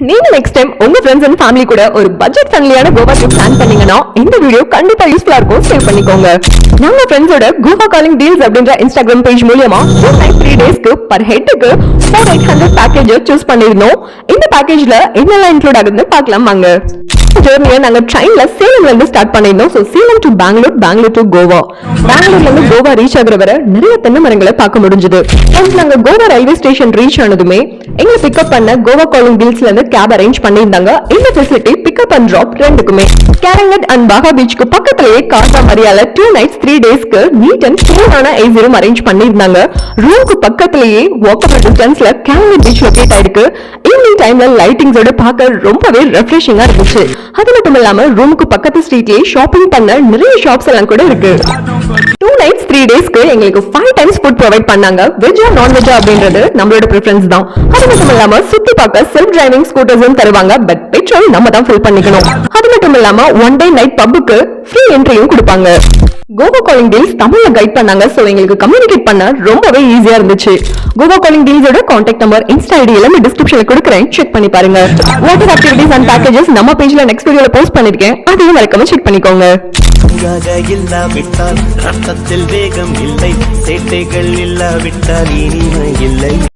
நீங்க next time உங்க friends and family கூட ஒரு பட்ஜெட் ஃப்ரெண்ட்லியான கோவா ட்ரிப் பிளான் பண்ணீங்கன்னா இந்த வீடியோ கண்டிப்பா யூஸ்ஃபுல்லா இருக்கும். சேவ் பண்ணிக்கோங்க. நம்ம ஃப்ரெண்ட்ஸோட கோவா காலிங் டீல்ஸ் அப்படின்ற இன்ஸ்டாகிராம் பேஜ் மூலமா 2 night 3 daysக்கு per headக்கு 4800 பேக்கேஜ் சூஸ் பண்ணிருந்தோம். இந்த பேக்கேஜ்ல என்னெல்லாம் இன்க்ளூட் ஆகுதுன்னு பார்க்கலாம் வாங்க. ஜர்னியை நாங்க ட்ரெயின்ல சேலம்ல இருந்து ஸ்டார்ட் பண்ணிருந்தோம். So Salem to Bangalore, Bangalore to Goa. பெங்களூர்ல இருந்து கோவா ரீச் ஆகுற வரை நிறைய தென்னை மரங்களை பார்க்க முடிஞ்சது. நாங்க கோவா ரயில்வே ஸ்டேஷன் ரீச் ஆனதுமே எங்களை பிக்கப் பண்ண கோவா காலிங் டீல்ஸ்ல இருந்து கேப் அரேஞ்ச் பண்ணியிருந்தாங்க. இந்த ஃபெசிலிட்டி பிக்கப் அண்ட் டிராப் ரெண்டுக்குமே. கேரங்கட் அண்ட் பாகா பீச்சுக்கு பக்கத்திலேயே காசா மரியால 2 nights 3 daysக்கு நீட் அண்ட் கிளீனான ஏசி ரூம் அரேஞ்ச் பண்ணியிருந்தாங்க. ரூமுக்கு பக்கத்திலேயே வாக்கபிள் டிஸ்டன்ஸ்ல கேரங்கட் பீச் லொகேட் ஆயிருக்கு. ஈவினிங் டைம்ல லைட்டிங்ஸோட பார்க்க ரொம்பவே ரெஃப்ரெஷிங்கா இருந்துச்சு. அது மட்டும் இல்லாம ரூமுக்கு பக்கத்து ஸ்ட்ரீட்லயே ஷாப்பிங் பண்ண நிறைய ஷாப்ஸ் எல்லாம் கூட இருக்கு. 2 nights 3 daysக்கு எங்களுக்கு 5 times ஃபுட் ப்ரொவைட் பண்ணாங்க. வெஜ்ஜா நான் வெஜ்ஜா அப்படின்றது நம்மளோட பிரெஃபரன்ஸ் தான். அது மட்டும் இல்லாம சுத்தி பார்க்க செல்ஃப் டிரைவிங் ஸ்கூட்டர்ஸும் தருவாங்க. பட் பெட்ரோல் நம்ம தான் ஃபில் பண்ணிக்கணும். அது மட்டும் இல்லாம 1 day night பப்புக்கு ஃப்ரீ என்ட்ரியும் கொடுப்பாங்க. கோவா காலிங் டீல்ஸ் தமிழ்ல கைட் பண்ணாங்க. சோ எங்களுக்கு கம்யூனிகேட் பண்ண ரொம்பவே ஈஸியா இருந்துச்சு. கோவா காலிங் டீல்ஸோட கான்டாக்ட் நம்பர், இன்ஸ்டா ஐடி எல்லாம் டிஸ்கிரிப்ஷன்ல கொடுக்குறேன். செக் பண்ணி பாருங்க. வாட்டர் ஆக்டிவிட்டீஸ் அண்ட் பேக்கேஜஸ் நம்ம பேஜ்ல நெக்ஸ்ட் வீடியோல போஸ்ட் பண்ணிருக்கேன். அதையும் மறக்காம செக் பண்ணிக்கோங்க. இல்லாவிட்டால் ரத்தத்தில் வேகம் இல்லை, சேட்டைகள் இல்லாவிட்டால் இனிமை இல்லை.